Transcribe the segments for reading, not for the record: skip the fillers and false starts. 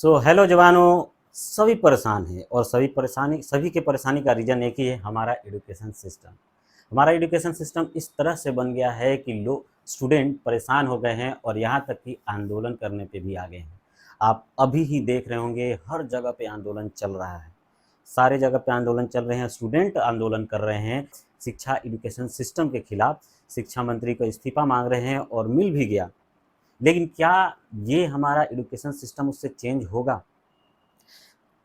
Hello जवानों। सभी परेशान हैं और सभी के परेशानी का रीज़न एक ही है, हमारा एजुकेशन सिस्टम। हमारा एजुकेशन सिस्टम इस तरह से बन गया है कि लोग स्टूडेंट परेशान हो गए हैं और यहाँ तक कि आंदोलन करने पे भी आ गए हैं। आप अभी ही देख रहे होंगे, हर जगह पे आंदोलन चल रहा है। सारे जगह पे आंदोलन चल रहे हैं, स्टूडेंट आंदोलन कर रहे हैं शिक्षा एजुकेशन सिस्टम के खिलाफ। शिक्षा मंत्री को इस्तीफा मांग रहे हैं और मिल भी गया। लेकिन क्या ये हमारा एजुकेशन सिस्टम उससे चेंज होगा?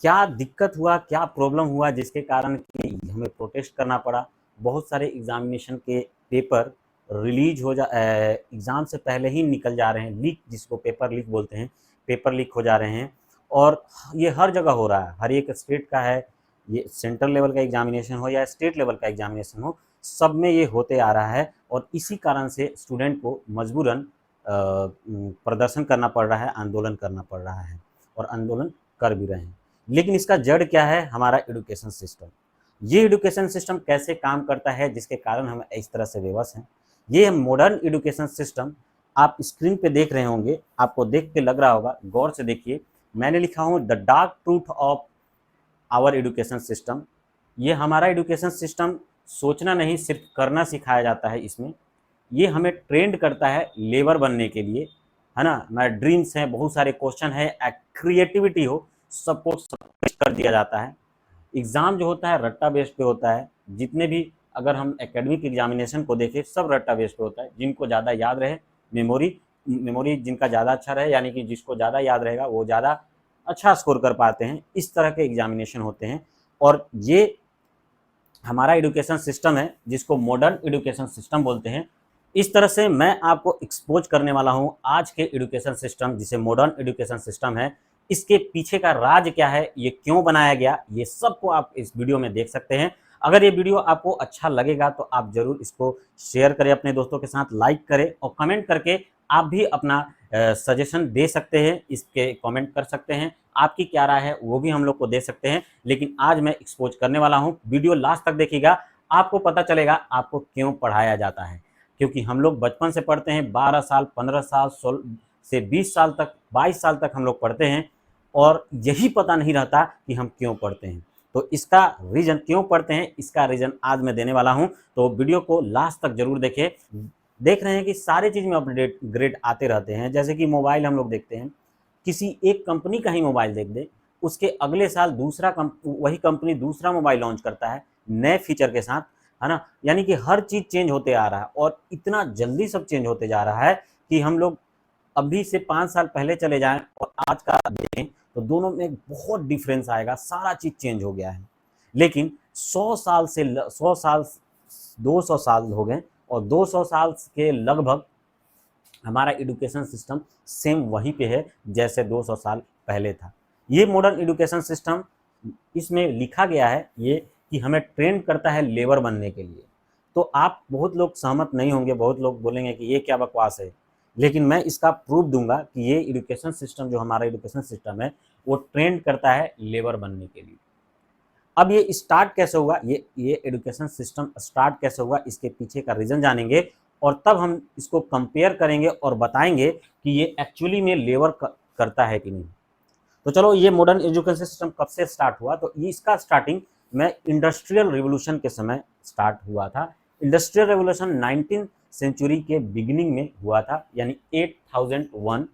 क्या दिक्कत हुआ, क्या प्रॉब्लम हुआ जिसके कारण कि हमें प्रोटेस्ट करना पड़ा? बहुत सारे एग्जामिनेशन के पेपर रिलीज हो जा एग्ज़ाम से पहले ही निकल जा रहे हैं, लीक जिसको पेपर लीक बोलते हैं, पेपर लीक हो जा रहे हैं। और ये हर जगह हो रहा है, हर एक स्टेट का है, ये सेंट्रल लेवल का एग्जामिनेशन हो या स्टेट लेवल का एग्जामिनेशन हो, सब में ये होते आ रहा है। और इसी कारण से स्टूडेंट को मजबूरन प्रदर्शन करना पड़ रहा है, आंदोलन करना पड़ रहा है और आंदोलन कर भी रहे हैं। लेकिन इसका जड़ क्या है? हमारा एजुकेशन सिस्टम। ये एजुकेशन सिस्टम कैसे काम करता है जिसके कारण हम इस तरह से बेबस हैं? ये मॉडर्न एजुकेशन सिस्टम आप स्क्रीन पे देख रहे होंगे, आपको देख के लग रहा होगा, गौर से देखिए। मैंने लिखा हूँ the dark truth of our education system. ये हमारा एजुकेशन सिस्टम सोचना नहीं, सिर्फ करना सिखाया जाता है इसमें। ये हमें ट्रेंड करता है लेबर बनने के लिए, है ना। हमारे ड्रीम्स हैं, बहुत सारे क्वेश्चन है, क्रिएटिविटी हो, सबको सब कर दिया जाता है। एग्ज़ाम जो होता है रट्टा बेस्ड पे होता है। जितने भी, अगर हम एकेडमिक एग्जामिनेशन को देखें, सब रट्टा बेस्ड पे होता है। जिनको ज़्यादा याद रहे, मेमोरी मेमोरी जिनका ज़्यादा अच्छा रहे, यानी कि जिसको ज़्यादा याद रहेगा वो ज़्यादा अच्छा स्कोर कर पाते हैं, इस तरह के एग्जामिनेशन होते हैं। और ये हमारा एजुकेशन सिस्टम है जिसको मॉडर्न एजुकेशन सिस्टम बोलते हैं। इस तरह से मैं आपको एक्सपोज करने वाला हूँ आज के एजुकेशन सिस्टम, जिसे मॉडर्न एजुकेशन सिस्टम है। इसके पीछे का राज क्या है, ये क्यों बनाया गया, ये सबको आप इस वीडियो में देख सकते हैं। अगर ये वीडियो आपको अच्छा लगेगा तो आप ज़रूर इसको शेयर करें अपने दोस्तों के साथ, लाइक करें और कमेंट करके आप भी अपना सजेशन दे सकते हैं, इसके कमेंट कर सकते हैं। आपकी क्या राय है वो भी हम लोग को दे सकते हैं। लेकिन आज मैं एक्सपोज करने वाला हूँ, वीडियो लास्ट तक देखिएगा, आपको पता चलेगा आपको क्यों पढ़ाया जाता है। क्योंकि हम लोग बचपन से पढ़ते हैं, 12 साल, 15 साल, 16 से 20 साल तक, 22 साल तक हम लोग पढ़ते हैं और यही पता नहीं रहता कि हम क्यों पढ़ते हैं। तो इसका रीज़न, क्यों पढ़ते हैं, इसका रीज़न आज मैं देने वाला हूं। तो वीडियो को लास्ट तक जरूर देखें। देख रहे हैं कि सारी चीज़ में अपडेट ग्रेड आते रहते हैं। जैसे कि मोबाइल हम लोग देखते हैं, किसी एक कंपनी का ही मोबाइल देख दें, उसके अगले साल वही कंपनी दूसरा मोबाइल लॉन्च करता है नए फीचर के साथ, है ना। यानी कि हर चीज़ चेंज होते आ रहा है और इतना जल्दी सब चेंज होते जा रहा है कि हम लोग अभी से 5 साल पहले चले जाएं और आज का देखें तो दोनों में बहुत डिफरेंस आएगा, सारा चीज़ चेंज हो गया है। लेकिन 100 साल 200 साल हो गए और 200 साल के लगभग हमारा एजुकेशन सिस्टम सेम वहीं पे है जैसे 200 साल पहले था। ये मॉडर्न एजुकेशन सिस्टम, इसमें लिखा गया है ये कि हमें ट्रेन करता है लेबर बनने के लिए। तो आप, बहुत लोग सहमत नहीं होंगे, बहुत लोग बोलेंगे कि ये क्या बकवास है। लेकिन मैं इसका प्रूफ दूंगा कि ये एजुकेशन सिस्टम, जो हमारा एजुकेशन सिस्टम है, वो ट्रेंड करता है लेबर बनने के लिए। अब ये स्टार्ट कैसे हुआ, ये एजुकेशन सिस्टम स्टार्ट कैसे हुआ, इसके पीछे का रीज़न जानेंगे और तब हम इसको कंपेयर करेंगे और बताएंगे कि ये एक्चुअली में लेबर करता है कि नहीं। तो चलो, ये मॉडर्न एजुकेशन सिस्टम कब से स्टार्ट हुआ? तो ये इसका स्टार्टिंग में इंडस्ट्रियल रिवोल्यूशन के समय स्टार्ट हुआ था। इंडस्ट्रियल रिवोल्यूशन 19th सेंचुरी के बिगिनिंग में हुआ था, यानी 1801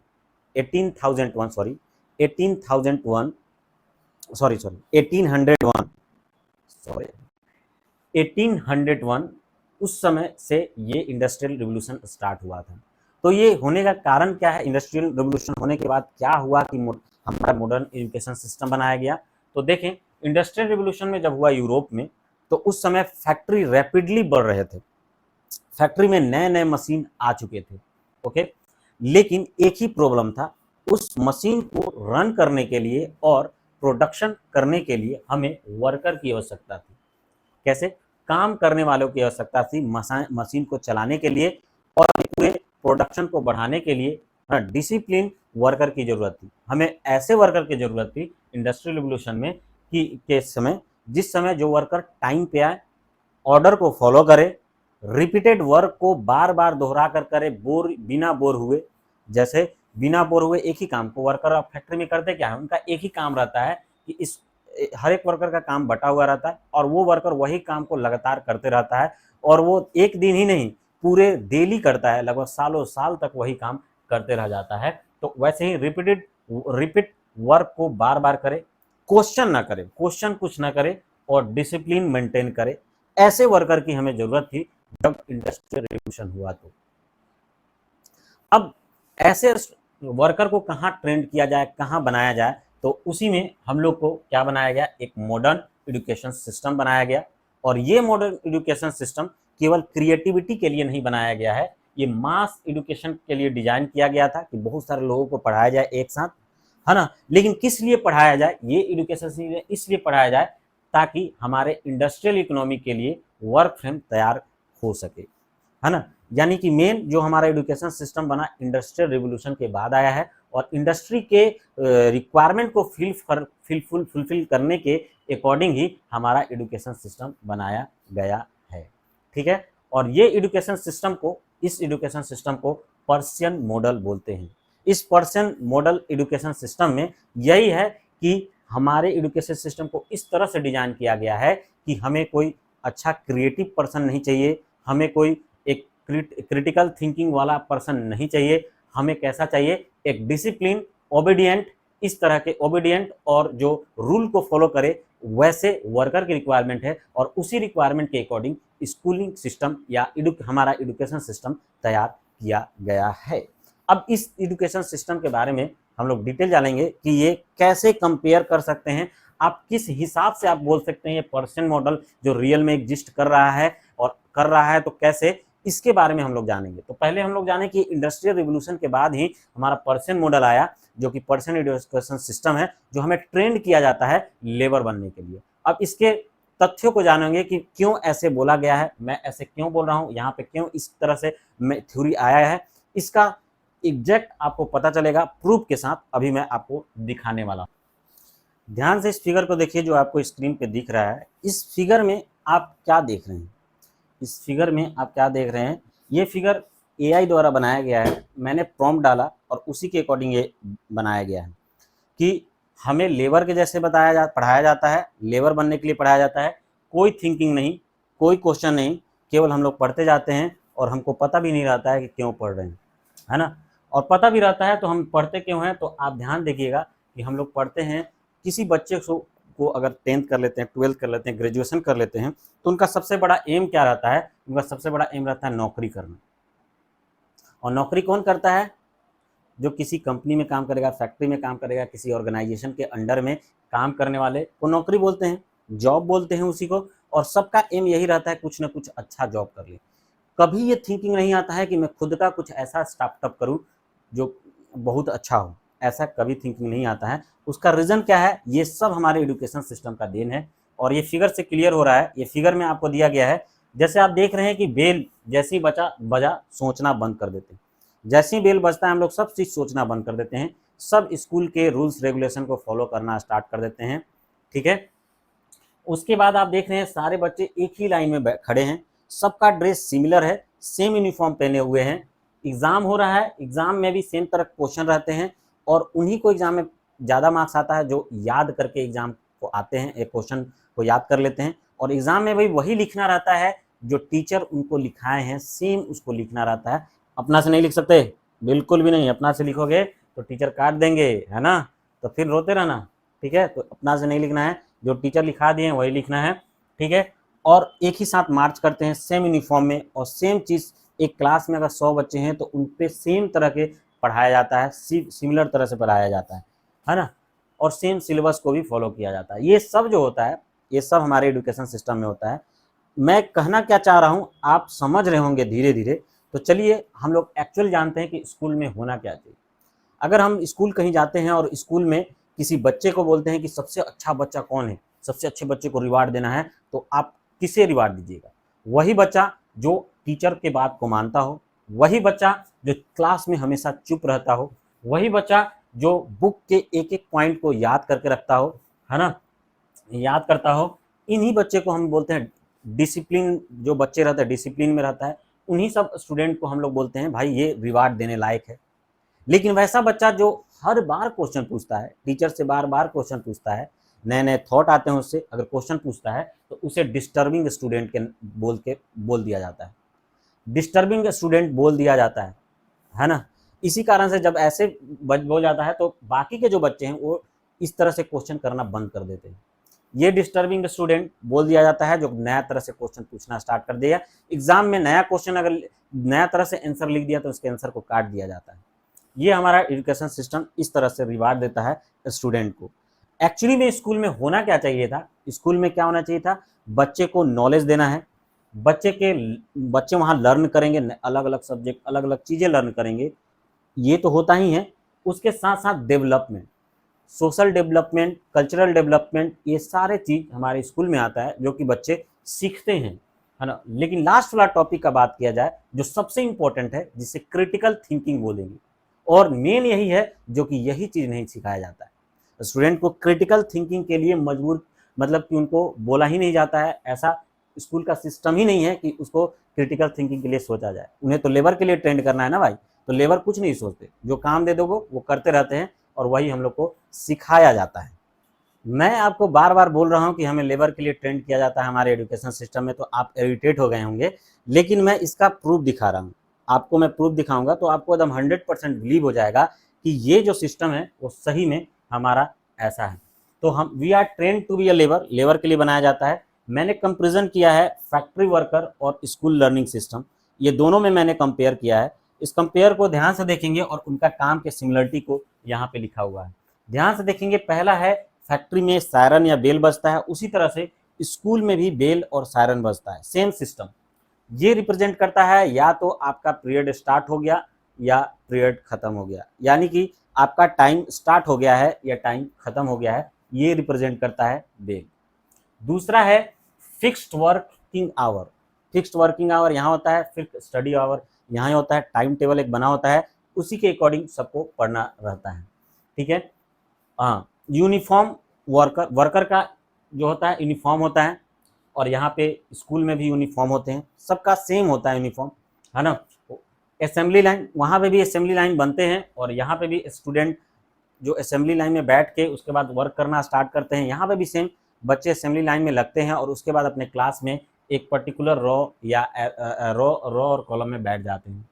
उस समय से ये इंडस्ट्रियल रिवोल्यूशन स्टार्ट हुआ था। तो ये होने का कारण क्या है? इंडस्ट्रियल रिवोल्यूशन होने के बाद क्या हुआ कि हमारा मॉडर्न एजुकेशन सिस्टम बनाया गया? तो देखें, इंडस्ट्रियल रिवोल्यूशन में जब हुआ यूरोप में, तो उस समय फैक्ट्री रैपिडली बढ़ रहे थे, फैक्ट्री में नए नए मशीन आ चुके थे। ओके, लेकिन एक ही प्रॉब्लम था, उस मशीन को रन करने के लिए और प्रोडक्शन करने के लिए हमें वर्कर की आवश्यकता थी। कैसे? काम करने वालों की आवश्यकता थी मशीन को चलाने के लिए और पूरे प्रोडक्शन को बढ़ाने के लिए डिसिप्लिन वर्कर की जरूरत थी। हमें ऐसे वर्कर की जरूरत थी इंडस्ट्रियल रिवोल्यूशन में कि के समय, जिस समय जो वर्कर टाइम पे आए, ऑर्डर को फॉलो करे, रिपीटेड वर्क को बार बार दोहरा कर करे, बिना बोर हुए। जैसे बिना बोर हुए एक ही काम को, वर्कर फैक्ट्री में करते क्या है, उनका एक ही काम रहता है कि इस हर एक वर्कर का काम बटा हुआ रहता है और वो वर्कर वही काम को लगातार करते रहता है और वो एक दिन ही नहीं पूरे डेली करता है, लगभग सालों साल तक वही काम करते रह जाता है। तो वैसे ही रिपीट वर्क को बार बार करे, क्वेश्चन ना करे, क्वेश्चन कुछ ना करे और डिसिप्लिन मेंटेन करे, ऐसे वर्कर की हमें जरूरत थी जब इंडस्ट्रियल रिवॉल्यूशन हुआ। तो अब ऐसे वर्कर को कहाँ ट्रेंड किया जाए, कहाँ बनाया जाए, तो उसी में हम लोग को क्या बनाया गया, एक मॉडर्न एजुकेशन सिस्टम बनाया गया। और ये मॉडर्न एजुकेशन सिस्टम केवल क्रिएटिविटी के लिए नहीं बनाया गया है, ये मास एजुकेशन के लिए डिजाइन किया गया था कि बहुत सारे लोगों को पढ़ाया जाए एक साथ, है ना। लेकिन किस लिए पढ़ाया जाए, ये एजुकेशन इसलिए पढ़ाया जाए ताकि हमारे इंडस्ट्रियल इकोनॉमी के लिए वर्क फ्रेम तैयार हो सके, है ना। यानी कि मेन जो हमारा एजुकेशन सिस्टम बना इंडस्ट्रियल रिवोल्यूशन के बाद आया है और इंडस्ट्री के रिक्वायरमेंट को फुलफिल करने के अकॉर्डिंग ही हमारा एजुकेशन सिस्टम बनाया गया है, ठीक है। और ये एजुकेशन सिस्टम को, इस एजुकेशन सिस्टम को पर्शियन मॉडल बोलते हैं। इस पर्शियन मॉडल एजुकेशन सिस्टम में यही है कि हमारे एजुकेशन सिस्टम को इस तरह से डिजाइन किया गया है कि हमें कोई अच्छा क्रिएटिव पर्सन नहीं चाहिए, हमें कोई एक क्रिटिकल थिंकिंग वाला पर्सन नहीं चाहिए, हमें कैसा चाहिए, एक डिसिप्लिन, ओबीडियंट, इस तरह के ओबीडियंट और जो रूल को फॉलो करे वैसे वर्कर की रिक्वायरमेंट है। और उसी रिक्वायरमेंट के अकॉर्डिंग स्कूलिंग सिस्टम या हमारा एजुकेशन सिस्टम तैयार किया गया है। अब इस एजुकेशन सिस्टम के बारे में हम लोग डिटेल जानेंगे कि ये कैसे कंपेयर कर सकते हैं, आप किस हिसाब से आप बोल सकते हैं ये पर्शियन मॉडल जो रियल में एग्जिस्ट कर रहा है और कर रहा है तो कैसे, इसके बारे में हम लोग जानेंगे। तो पहले हम लोग जाने कि इंडस्ट्रियल रिवोल्यूशन के बाद ही हमारा पर्शियन मॉडल आया जो कि पर्शियन एजुकेशन सिस्टम है, जो हमें ट्रेंड किया जाता है लेबर बनने के लिए। अब इसके तथ्यों को जानेंगे कि क्यों ऐसे बोला गया है, मैं ऐसे क्यों बोल रहा हूँ, यहाँ पे क्यों इस तरह से थ्योरी आया है, इसका एग्जैक्ट आपको पता चलेगा प्रूफ के साथ, अभी मैं आपको दिखाने वाला हूँ। ध्यान से इस फिगर को देखिए जो आपको स्क्रीन पे दिख रहा है। इस फिगर में आप क्या देख रहे हैं, इस फिगर में आप क्या देख रहे हैं, ये फिगर एआई द्वारा बनाया गया है। मैंने प्रॉम्प्ट डाला और उसी के अकॉर्डिंग ये बनाया गया है कि हमें लेबर के जैसे पढ़ाया जाता है, लेबर बनने के लिए पढ़ाया जाता है, कोई थिंकिंग नहीं, कोई क्वेश्चन नहीं, केवल हम लोग पढ़ते जाते हैं और हमको पता भी नहीं रहता है कि क्यों पढ़ रहे हैं, है ना। और पता भी रहता है तो हम पढ़ते क्यों हैं, तो आप ध्यान देखिएगा कि हम लोग पढ़ते हैं, किसी बच्चे को अगर 10th कर लेते हैं, 12th कर लेते हैं, ग्रेजुएशन कर लेते हैं, तो उनका सबसे बड़ा एम क्या रहता है, उनका सबसे बड़ा एम रहता है नौकरी करना। और नौकरी कौन करता है, जो किसी कंपनी में काम करेगा, फैक्ट्री में काम करेगा, किसी ऑर्गेनाइजेशन के अंडर में काम करने वाले को नौकरी बोलते हैं, जॉब बोलते हैं उसी को। और सबका एम यही रहता है कुछ ना कुछ अच्छा जॉब कर ले। कभी ये थिंकिंग नहीं आता है कि मैं खुद का कुछ ऐसा स्टार्टअप करूं जो बहुत अच्छा हो, ऐसा कभी थिंकिंग नहीं आता है। उसका रीज़न क्या है, ये सब हमारे एजुकेशन सिस्टम का देन है। और ये फिगर से क्लियर हो रहा है, ये फिगर में आपको दिया गया है, जैसे आप देख रहे हैं कि बेल जैसे ही बजा सोचना बंद कर देते हैं, जैसे ही बेल बजता है हम लोग सब चीज़ सोचना बंद कर देते हैं, सब स्कूल के रूल्स रेगुलेशन को फॉलो करना स्टार्ट कर देते हैं, ठीक है। उसके बाद आप देख रहे हैं सारे बच्चे एक ही लाइन में खड़े हैं, सबका ड्रेस सिमिलर है, सेम यूनिफॉर्म पहने हुए हैं, एग्ज़ाम हो रहा है, एग्ज़ाम में भी सेम तरह क्वेश्चन रहते हैं और उन्हीं को एग्ज़ाम में ज़्यादा मार्क्स आता है जो याद करके एग्ज़ाम को आते हैं, एक क्वेश्चन को याद कर लेते हैं। और एग्ज़ाम में भी वही लिखना रहता है जो टीचर उनको लिखाए हैं, सेम उसको लिखना रहता है। अपना से नहीं लिख सकते, बिल्कुल भी नहीं, अपना से लिखोगे तो टीचर काट देंगे, है ना, तो फिर रोते रहना, ठीक है। तो अपना से नहीं लिखना है, जो टीचर लिखा दिए हैं वही लिखना है, ठीक है। और एक ही साथ मार्च करते हैं सेम यूनिफॉर्म में और सेम चीज़, एक क्लास में अगर 100 बच्चे हैं तो उन पे सेम तरह के पढ़ाया जाता है, सिमिलर तरह से पढ़ाया जाता है ना। और सेम सिलेबस को भी फॉलो किया जाता है। ये सब जो होता है ये सब हमारे एजुकेशन सिस्टम में होता है। मैं कहना क्या चाह रहा हूँ आप समझ रहे होंगे धीरे धीरे। तो चलिए हम लोग एक्चुअल जानते हैं कि स्कूल में होना क्या चाहिए। अगर हम स्कूल कहीं जाते हैं और स्कूल में किसी बच्चे को बोलते हैं कि सबसे अच्छा बच्चा कौन है, सबसे अच्छे बच्चे को रिवार्ड देना है, तो आप किसे रिवार्ड दीजिएगा? वही बच्चा जो टीचर के बात को मानता हो, वही बच्चा जो क्लास में हमेशा चुप रहता हो, वही बच्चा जो बुक के एक एक पॉइंट को याद करके रखता हो, है ना, याद करता हो। इन्हीं बच्चे को हम बोलते हैं डिसिप्लिन, जो बच्चे रहता है डिसिप्लिन में रहता है, उन्हीं सब स्टूडेंट को हम लोग बोलते हैं भाई ये रिवार्ड देने लायक है। लेकिन वैसा बच्चा जो हर बार क्वेश्चन पूछता है, टीचर से बार बार क्वेश्चन पूछता है, नए नए थॉट आते हैं उससे, अगर क्वेश्चन पूछता है तो उसे डिस्टर्बिंग स्टूडेंट के बोल दिया जाता है, डिस्टर्बिंग स्टूडेंट बोल दिया जाता है ना। इसी कारण से जब ऐसे बोल जाता है तो बाकी के जो बच्चे हैं वो इस तरह से क्वेश्चन करना बंद कर देते हैं। ये डिस्टर्बिंग स्टूडेंट बोल दिया जाता है जो नया तरह से क्वेश्चन पूछना स्टार्ट कर दिया। एग्जाम में नया क्वेश्चन अगर नया तरह से आंसर लिख दिया तो उसके आंसर को काट दिया जाता है। ये हमारा एजुकेशन सिस्टम इस तरह से रिवार्ड देता है स्टूडेंट को। एक्चुअली में स्कूल में होना क्या चाहिए था, स्कूल में क्या होना चाहिए था, बच्चे को नॉलेज देना है, बच्चे वहाँ लर्न करेंगे, अलग अलग सब्जेक्ट, अलग अलग चीज़ें लर्न करेंगे, ये तो होता ही है। उसके साथ साथ development, social development, cultural development, ये सारे चीज़ हमारे स्कूल में आता है जो कि बच्चे सीखते हैं, है ना। लेकिन लास्ट वाला टॉपिक का बात किया जाए जो सबसे इंपॉर्टेंट है, जिसे क्रिटिकल थिंकिंग बोलेंगे, और मेन यही है जो कि यही चीज़ नहीं सिखाया जाता है स्टूडेंट को। क्रिटिकल थिंकिंग के लिए मजबूर, मतलब कि उनको बोला ही नहीं जाता है, ऐसा स्कूल का सिस्टम ही नहीं है कि उसको क्रिटिकल थिंकिंग के लिए सोचा जाए। उन्हें तो लेबर के लिए ट्रेंड करना है ना भाई, तो लेबर कुछ नहीं सोचते, जो काम दे दोगे वो करते रहते हैं, और वही हम लोग को सिखाया जाता है। मैं आपको बार बार बोल रहा हूँ कि हमें लेबर के लिए ट्रेंड किया जाता है हमारे एजुकेशन सिस्टम में, तो आप इरिटेट हो गए होंगे, लेकिन मैं इसका प्रूफ दिखा रहा हूँ आपको। मैं प्रूफ दिखाऊंगा तो आपको एकदम 100% बिलीव हो जाएगा कि ये जो सिस्टम है वो सही में हमारा ऐसा है। तो हम we are trained to be a labour, labour के लिए बनाया जाता है। मैंने कंपेरिजन किया है फैक्ट्री वर्कर और स्कूल लर्निंग सिस्टम, ये दोनों में मैंने कंपेयर किया है। इस कंपेयर को ध्यान से देखेंगे और उनका काम के सिमिलरिटी को यहाँ पे लिखा हुआ है, ध्यान से देखेंगे। पहला है फैक्ट्री में सायरन या बेल बजता है, उसी तरह से स्कूल में भी बेल और सायरन बजता है, सेम सिस्टम। ये रिप्रेजेंट करता है या तो आपका पीरियड स्टार्ट हो गया या पीरियड खत्म हो गया, यानी कि आपका टाइम स्टार्ट हो गया है या टाइम खत्म हो गया है, ये रिप्रेजेंट करता है बेल। दूसरा है fixed working hour, fixed working hour यहाँ होता है, फिक्स्ड स्टडी आवर यहाँ होता है, टाइम टेबल एक बना होता है, उसी के अकॉर्डिंग सबको पढ़ना रहता है, ठीक है। हाँ, यूनिफॉर्म वर्कर, वर्कर का जो होता है यूनिफॉर्म होता है, और यहाँ पे स्कूल में भी यूनिफॉर्म होते हैं, सबका सेम होता है यूनिफॉर्म, है ना। असेंबली लाइन, वहाँ पे भी असेंबली लाइन बनते हैं, और यहाँ पे भी स्टूडेंट जो असेंबली लाइन में बैठ के उसके बाद वर्क करना स्टार्ट करते हैं, यहाँ पे भी सेम बच्चे असेंबली लाइन में लगते हैं और उसके बाद अपने क्लास में एक पर्टिकुलर रो या रो और कॉलम में बैठ जाते हैं।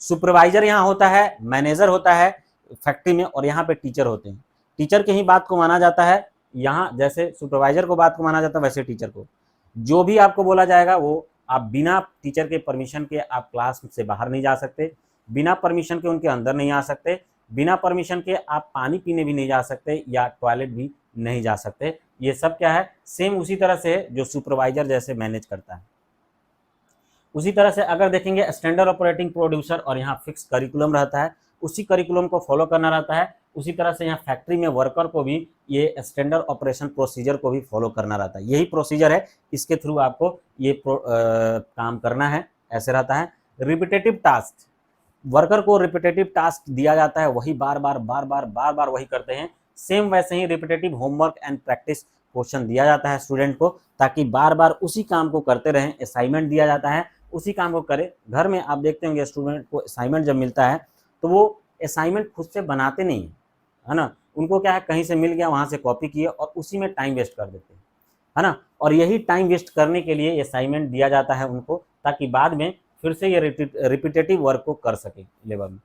सुपरवाइजर यहाँ होता है, मैनेजर होता है फैक्ट्री में, और यहाँ पे टीचर होते हैं। टीचर के ही बात को माना जाता है, यहाँ जैसे सुपरवाइजर को बात को माना जाता है वैसे टीचर को, जो भी आपको बोला जाएगा वो आप बिना टीचर के परमिशन के आप क्लास से बाहर नहीं जा सकते, बिना परमिशन के उनके अंदर नहीं आ सकते, बिना परमिशन के आप पानी पीने भी नहीं जा सकते या टॉयलेट भी नहीं जा सकते। ये सब क्या है, सेम उसी तरह से है जो सुपरवाइजर जैसे मैनेज करता है। उसी तरह से अगर देखेंगे स्टैंडर्ड ऑपरेटिंग प्रोड्यूसर, और यहाँ फिक्स करिकुलम रहता है, उसी करिकुलम को फॉलो करना रहता है। उसी तरह से यहाँ फैक्ट्री में वर्कर को भी ये स्टैंडर्ड ऑपरेशन प्रोसीजर को भी फॉलो करना रहता है, यही प्रोसीजर है, इसके थ्रू आपको ये काम करना है, ऐसे रहता है। रिपीटेटिव टास्क, वर्कर को रिपीटेटिव टास्क दिया जाता है, वही बार बार वही करते हैं। सेम वैसे ही repetitive homework and practice question दिया जाता है स्टूडेंट को, ताकि बार बार उसी काम को करते रहें। असाइनमेंट दिया जाता है, उसी काम को करे। घर में आप देखते होंगे स्टूडेंट को असाइनमेंट जब मिलता है तो वो असाइनमेंट खुद से बनाते नहीं है ना, उनको क्या है कहीं से मिल गया, वहाँ से कॉपी किए और उसी में टाइम वेस्ट कर देते हैं, है ना। और यही टाइम वेस्ट करने के लिए असाइनमेंट दिया जाता है उनको, ताकि बाद में फिर से ये रिपीटेटिव वर्क को कर सके लेबर में।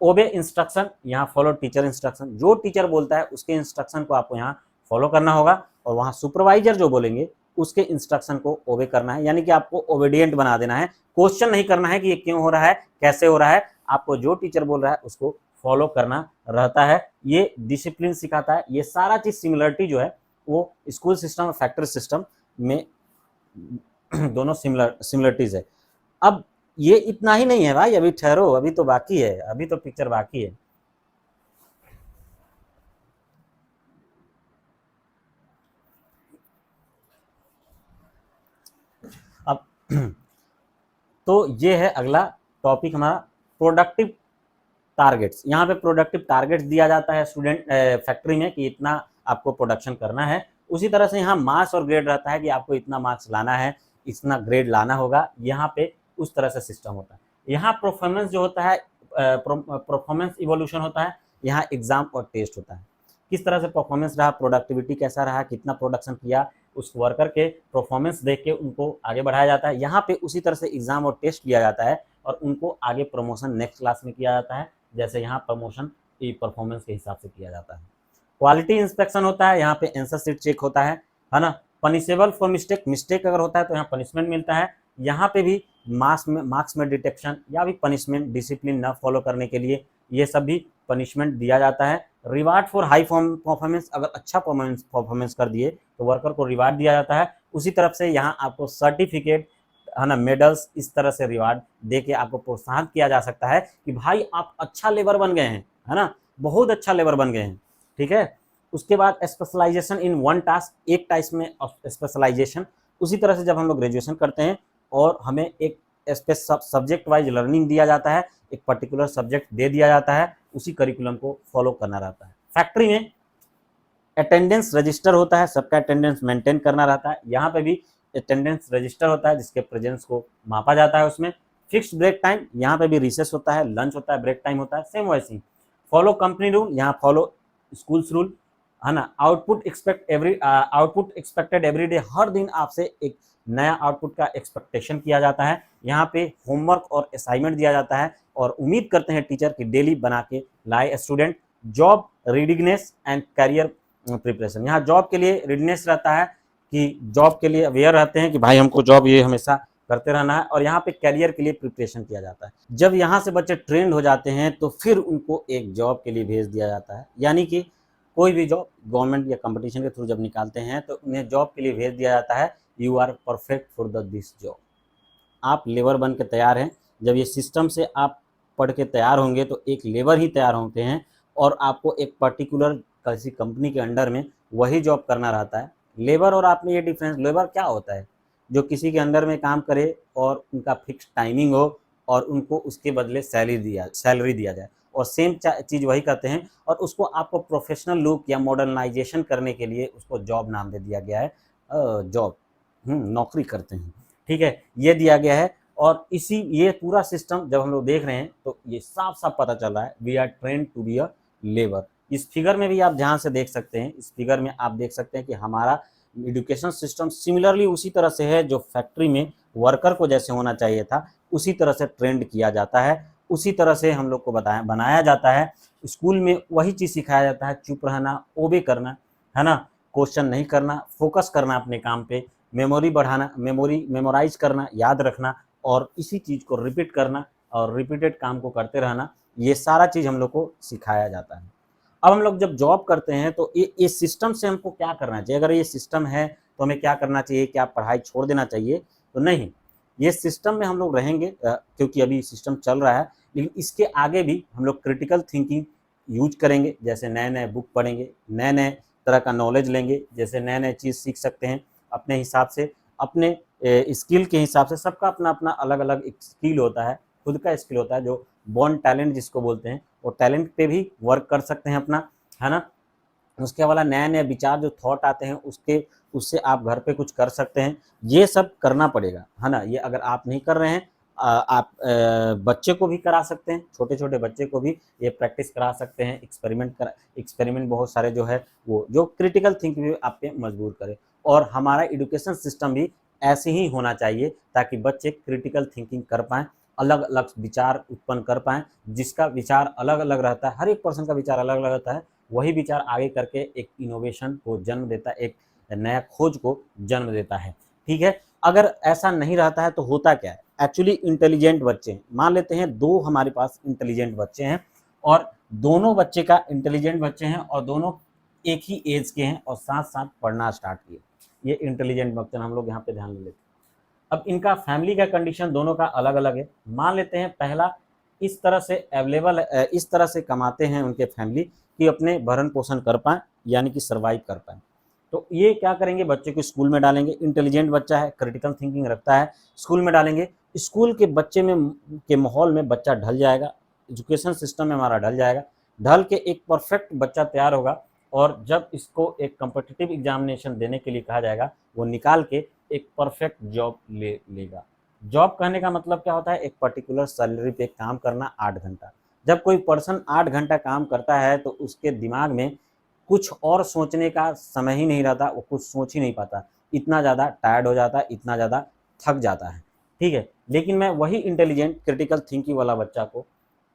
ओबे इंस्ट्रक्शन, यहाँ फॉलो टीचर इंस्ट्रक्शन, जो टीचर बोलता है उसके इंस्ट्रक्शन को आपको यहाँ फॉलो करना होगा, और वहाँ सुपरवाइजर जो बोलेंगे उसके इंस्ट्रक्शन को ओबे करना है, यानी कि आपको ओबीडियंट बना देना है। क्वेश्चन नहीं करना है कि ये क्यों हो रहा है, कैसे हो रहा है, आपको जो टीचर बोल रहा है उसको फॉलो करना रहता है। ये डिसिप्लिन सिखाता है। ये सारा चीज़ सिमिलरिटी जो है वो स्कूल सिस्टम और फैक्ट्री सिस्टम में दोनों सिमिलरिटीज है। अब ये इतना ही नहीं है भाई, अभी ठहरो, अभी तो बाकी है, अभी तो पिक्चर बाकी है। अब तो ये है अगला टॉपिक हमारा, प्रोडक्टिव टारगेट्स। यहाँ पे प्रोडक्टिव टारगेट्स दिया जाता है स्टूडेंट फैक्ट्री में कि इतना आपको प्रोडक्शन करना है। उसी तरह से यहाँ मार्क्स और ग्रेड रहता है कि आपको इतना मार्क्स लाना है, इतना ग्रेड लाना होगा, यहाँ पे उस तरह से सिस्टम होता है। यहाँ परफॉर्मेंस जो होता है परफॉर्मेंस इवोल्यूशन होता है, यहाँ एग्जाम और टेस्ट होता है। किस तरह से परफॉर्मेंस रहा, प्रोडक्टिविटी कैसा रहा, कितना प्रोडक्शन किया, उस वर्कर के परफॉर्मेंस देख के उनको आगे बढ़ाया जाता है। यहाँ पे उसी तरह से एग्जाम और टेस्ट लिया जाता है और उनको आगे प्रमोशन नेक्स्ट क्लास में किया जाता है, जैसे यहाँ प्रमोशन परफॉर्मेंस के हिसाब से किया जाता है। क्वालिटी इंस्पेक्शन होता है, यहाँ पे आंसर शीट चेक होता है ना। पनिशेबल फॉर मिस्टेक, मिस्टेक अगर होता है तो यहाँ पनिशमेंट मिलता है। यहाँ पे भी मार्क्स में डिटेक्शन या भी पनिशमेंट, डिसिप्लिन न फॉलो करने के लिए ये सब भी पनिशमेंट दिया जाता है। रिवार्ड फॉर हाई परफॉर्मेंस, अगर अच्छा परफॉर्मेंस कर दिए तो वर्कर को रिवार्ड दिया जाता है। उसी तरफ से यहाँ आपको सर्टिफिकेट है ना, मेडल्स, इस तरह से रिवार्ड दे के आपको प्रोत्साहन किया जा सकता है कि भाई आप अच्छा लेबर बन गए हैं, है ना, बहुत अच्छा लेबर बन गए हैं। ठीक है। उसके बाद स्पेशलाइजेशन इन वन टास्क, एक टास्क में स्पेशलाइजेशन। उसी तरह से जब हम लोग ग्रेजुएशन करते हैं और हमें एक सब्जेक्ट वाइज लर्निंग दिया जाता है, एक पर्टिकुलर सब्जेक्ट दे दिया जाता है, उसी करिकुलम को फॉलो करना रहता है। फैक्ट्री में अटेंडेंस रजिस्टर होता है, सबका अटेंडेंस मेंटेन करना रहता है। यहाँ पे भी अटेंडेंस रजिस्टर होता है जिसके प्रेजेंस को मापा जाता है उसमें। फिक्स्ड ब्रेक टाइम, यहाँ पे भी रिसेस होता है, लंच होता है, ब्रेक टाइम होता है, सेम वैसे ही। फॉलो कंपनी रूल, यहाँ फॉलो स्कूल्स रूल, है ना। आउटपुट एक्सपेक्टेड एवरी डे, हर दिन आपसे एक नया आउटपुट का एक्सपेक्टेशन किया जाता है। यहाँ पे होमवर्क और असाइनमेंट दिया जाता है और उम्मीद करते हैं टीचर की डेली बना के लाए student. Job readiness and career preparation, यहाँ जॉब के लिए रेडीनेस रहता है कि जॉब के लिए अवेयर रहते हैं कि भाई हमको जॉब ये हमेशा करते रहना है। और यहाँ पे करियर के लिए प्रिपरेशन किया जाता है। जब यहाँ से बच्चे ट्रेंड हो जाते हैं तो फिर उनको एक जॉब के लिए भेज दिया जाता है, यानी कि कोई भी जॉब गवर्नमेंट या कंपटीशन के थ्रू जब निकालते हैं तो उन्हें जॉब के लिए भेज दिया जाता है। You are perfect for this job, आप लेबर बन के तैयार हैं। जब ये सिस्टम से आप पढ़ के तैयार होंगे तो एक लेबर ही तैयार होते हैं और आपको एक पर्टिकुलर किसी कंपनी के अंडर में वही जॉब करना रहता है। लेबर और आप में ये डिफरेंस, लेबर क्या होता है, जो किसी के अंडर में काम करे और उनका फिक्स टाइमिंग हो और उनको उसके बदले सैलरी दिया जाए, और सेम चीज़ वही करते हैं। और उसको आपको प्रोफेशनल लुक या मॉडर्नाइजेशन करने के लिए उसको जॉब नाम दे दिया गया है। जॉब, नौकरी करते हैं, ठीक है, ये दिया गया है। और इसी ये पूरा सिस्टम जब हम लोग देख रहे हैं तो ये साफ साफ पता चल रहा है we are trained to be a labour. इस फिगर में भी आप ध्यान से देख सकते हैं, इस फिगर में आप देख सकते हैं कि हमारा एजुकेशन सिस्टम सिमिलरली उसी तरह से है जो फैक्ट्री में वर्कर को जैसे होना चाहिए था उसी तरह से ट्रेंड किया जाता है, उसी तरह से हम लोग को बनाया जाता है। स्कूल में वही चीज़ सिखाया जाता है, चुप रहना, ओबे करना, है ना, क्वेश्चन नहीं करना, फोकस करना अपने काम पे, मेमोरी बढ़ाना, मेमोराइज करना, याद रखना, और इसी चीज़ को रिपीट करना और रिपीटेड काम को करते रहना, ये सारा चीज़ हम लोग को सिखाया जाता है। अब हम लोग जब जॉब करते हैं तो ये सिस्टम से हमको क्या करना चाहिए, अगर ये सिस्टम है तो हमें क्या करना चाहिए, क्या पढ़ाई छोड़ देना चाहिए, तो नहीं, ये सिस्टम में हम लोग रहेंगे क्योंकि अभी सिस्टम चल रहा है, लेकिन इसके आगे भी हम लोग क्रिटिकल थिंकिंग यूज करेंगे, जैसे नए नए बुक पढ़ेंगे, नए नए तरह का नॉलेज लेंगे, जैसे नए नए चीज़ सीख सकते हैं अपने हिसाब से, अपने स्किल के हिसाब से। सबका अपना अपना अलग अलग एक स्किल होता है, खुद का स्किल होता है जो बॉर्न टैलेंट जिसको बोलते हैं, और टैलेंट पे भी वर्क कर सकते हैं अपना, है ना। उसके वाला नए नए विचार जो थॉट आते हैं उससे आप घर पे कुछ कर सकते हैं, ये सब करना पड़ेगा, है ना। ये अगर आप नहीं कर रहे हैं, आप बच्चे को भी करा सकते हैं, छोटे छोटे बच्चे को भी ये प्रैक्टिस करा सकते हैं, एक्सपेरिमेंट बहुत सारे जो है वो जो क्रिटिकल थिंक भी आप पे मजबूर करे। और हमारा एजुकेशन सिस्टम भी ऐसे ही होना चाहिए ताकि बच्चे क्रिटिकल थिंकिंग कर पाएँ, अलग अलग विचार उत्पन्न कर पाएँ। जिसका विचार अलग अलग रहता है, हर एक पर्सन का विचार अलग अलग रहता है, वही विचार आगे करके एक इनोवेशन को जन्म देता है, एक नया खोज को जन्म देता है, ठीक है। अगर ऐसा नहीं रहता है तो होता क्या है, एक्चुअली इंटेलिजेंट बच्चे हैं, मान लेते हैं दो हमारे पास इंटेलिजेंट बच्चे हैं और दोनों बच्चे का इंटेलिजेंट बच्चे हैं और दोनों एक ही एज के हैं और साथ साथ पढ़ना स्टार्ट किए, ये इंटेलिजेंट बच्चे हम लोग यहाँ पे ध्यान में लेते हैं। अब इनका फैमिली का कंडीशन दोनों का अलग अलग है। मान लेते हैं पहला इस तरह से अवेलेबल, इस तरह से कमाते हैं उनके फैमिली कि अपने भरण पोषण कर पाएँ, यानी कि सर्वाइव कर पाएँ। तो ये क्या करेंगे, बच्चे को स्कूल में डालेंगे, इंटेलिजेंट बच्चा है, क्रिटिकल थिंकिंग रखता है, स्कूल में डालेंगे, स्कूल के बच्चे में के माहौल में बच्चा ढल जाएगा, एजुकेशन सिस्टम में हमारा ढल जाएगा, ढल के एक परफेक्ट बच्चा तैयार होगा। और जब इसको एक कम्पिटिटिव एग्जामिनेशन देने के लिए कहा जाएगा, वो निकाल के एक परफेक्ट जॉब लेगा। जॉब कहने का मतलब क्या होता है, एक पर्टिकुलर सैलरी पे काम करना 8 घंटा, जब कोई पर्सन 8 घंटा काम करता है तो उसके दिमाग में कुछ और सोचने का समय ही नहीं रहता, वो कुछ सोच ही नहीं पाता, इतना ज़्यादा टायर्ड हो जाता है, इतना ज़्यादा थक जाता है, ठीक है। लेकिन मैं वही इंटेलिजेंट क्रिटिकल थिंकिंग वाला बच्चा को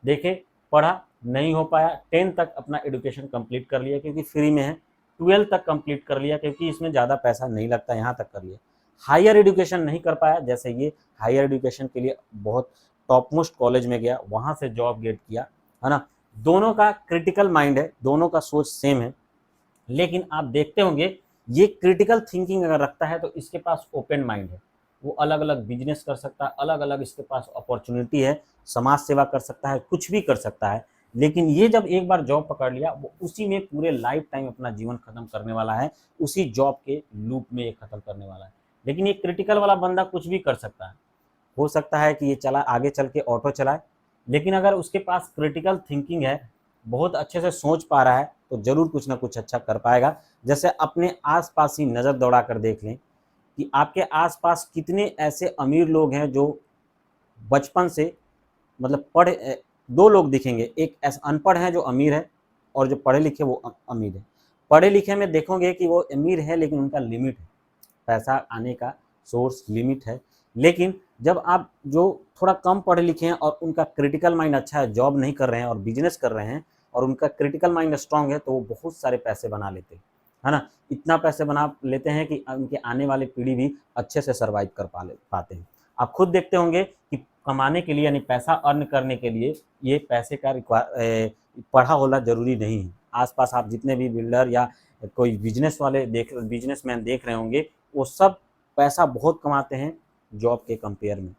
देखे, पढ़ा, नहीं हो पाया, 10 तक अपना एजुकेशन कंप्लीट कर लिया क्योंकि फ्री में है, 12 तक कंप्लीट कर लिया क्योंकि इसमें ज़्यादा पैसा नहीं लगता, यहाँ तक कर लिया। हायर एजुकेशन नहीं कर पाया, जैसे ये हायर एजुकेशन के लिए बहुत टॉप मोस्ट कॉलेज में गया, वहाँ से जॉब गेट किया, है ना। दोनों का क्रिटिकल माइंड है, दोनों का सोच सेम है, लेकिन आप देखते होंगे ये क्रिटिकल थिंकिंग अगर रखता है तो इसके पास ओपन माइंड है, वो अलग अलग बिजनेस कर सकता है, अलग अलग इसके पास अपॉर्चुनिटी है, समाज सेवा कर सकता है, कुछ भी कर सकता है। लेकिन ये जब एक बार जॉब पकड़ लिया, वो उसी में पूरे लाइफ टाइम अपना जीवन खत्म करने वाला है, उसी जॉब के लूप में ये खत्म करने वाला है। लेकिन ये क्रिटिकल वाला बंदा कुछ भी कर सकता है, हो सकता है कि ये चला आगे चल के ऑटो चलाए, लेकिन अगर उसके पास क्रिटिकल थिंकिंग है, बहुत अच्छे से सोच पा रहा है, तो ज़रूर कुछ ना कुछ अच्छा कर पाएगा। जैसे अपने आस-पास ही नज़र दौड़ा कर देख लें कि आपके आस-पास कितने ऐसे अमीर लोग हैं जो बचपन से मतलब 2 लोग दिखेंगे, एक ऐसा अनपढ़ है जो अमीर है और जो पढ़े लिखे वो अमीर है। पढ़े लिखे में देखोगे कि वो अमीर है लेकिन उनका लिमिट है, पैसा आने का सोर्स लिमिट है। लेकिन जब आप जो थोड़ा कम पढ़े लिखे हैं और उनका क्रिटिकल माइंड अच्छा है, जॉब नहीं कर रहे हैं और बिजनेस कर रहे हैं और उनका क्रिटिकल माइंड स्ट्रांग है, तो वो बहुत सारे पैसे बना लेते हैं, है ना। इतना पैसे बना लेते हैं कि उनके आने वाली पीढ़ी भी अच्छे से सर्वाइव कर पाते हैं। आप खुद देखते होंगे कि कमाने के लिए यानी पैसा अर्न करने के लिए ये पैसे का पढ़ा होना ज़रूरी नहीं है। आस-पास आप जितने भी बिल्डर या कोई बिजनेसमैन देख रहे होंगे, वो सब पैसा बहुत कमाते हैं जॉब के कंपेयर में,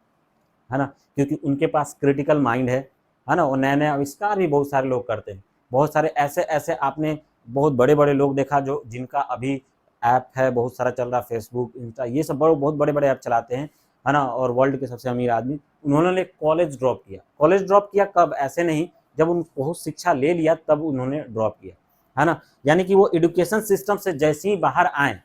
है ना? क्योंकि उनके पास क्रिटिकल माइंड है ना? और नए-नए आविष्कार भी बहुत सारे लोग करते हैं। बहुत सारे ऐसे-ऐसे आपने बहुत बड़े-बड़े लोग देखा जो जिनका अभी ऐप है, बहुत सारा चल रहा है, फेसबुक, इंस्टा, ये सब बहुत बड़े-बड़े ऐप चलाते हैं, है ना? और वर्ल्ड के सबसे अमीर आदमी, उन्होंने कॉलेज ड्रॉप किया। कॉलेज ड्रॉप किया कब? ऐसे नहीं, जब बहुत शिक्षा ले लिया तब उन्होंने ड्रॉप किया, है ना? यानी कि वो एजुकेशन सिस्टम से जैसे ही बाहर आए,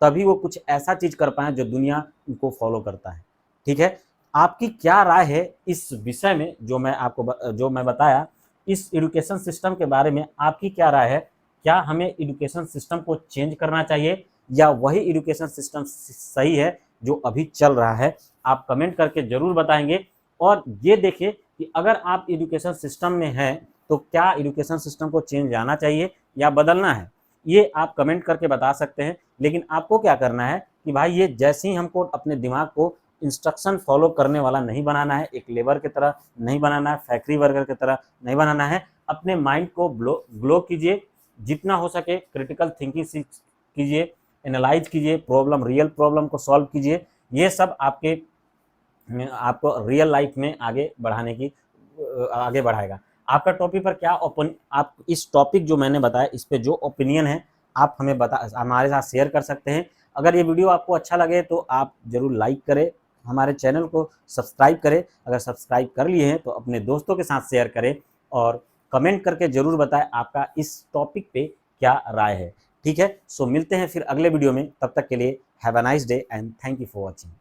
तभी वो कुछ ऐसा चीज़ कर पाएँ जो दुनिया उनको फॉलो करता है, ठीक है? आपकी क्या राय है इस विषय में जो मैं बताया, इस एजुकेशन सिस्टम के बारे में आपकी क्या राय है? क्या हमें एजुकेशन सिस्टम को चेंज करना चाहिए या वही एजुकेशन सिस्टम सही है जो अभी चल रहा है? आप कमेंट करके ज़रूर बताएँगे और ये देखिए कि अगर आप एजुकेशन सिस्टम में हैं, तो क्या एजुकेशन सिस्टम को चेंज लाना चाहिए या बदलना है? ये आप कमेंट करके बता सकते हैं, लेकिन आपको क्या करना है कि भाई ये जैसे ही हमको अपने दिमाग को इंस्ट्रक्शन फॉलो करने वाला नहीं बनाना है, एक लेबर की तरह नहीं बनाना है, फैक्ट्री वर्कर की तरह नहीं बनाना है। अपने माइंड को ग्लो कीजिए, जितना हो सके क्रिटिकल थिंकिंग कीजिए, एनालाइज कीजिए, रियल प्रॉब्लम को सॉल्व कीजिए। ये सब आपको रियल लाइफ में आगे बढ़ाएगा। आपका टॉपिक पर क्या आप इस टॉपिक जो मैंने बताया, इस पे जो ओपिनियन है, आप हमारे साथ शेयर कर सकते हैं। अगर ये वीडियो आपको अच्छा लगे तो आप ज़रूर लाइक करें, हमारे चैनल को सब्सक्राइब करें। अगर सब्सक्राइब कर लिए हैं तो अपने दोस्तों के साथ शेयर करें और कमेंट करके ज़रूर बताएं आपका इस टॉपिक पे क्या राय है, ठीक है। सो मिलते हैं फिर अगले वीडियो में, तब तक के लिए have a nice day and thank you for watching.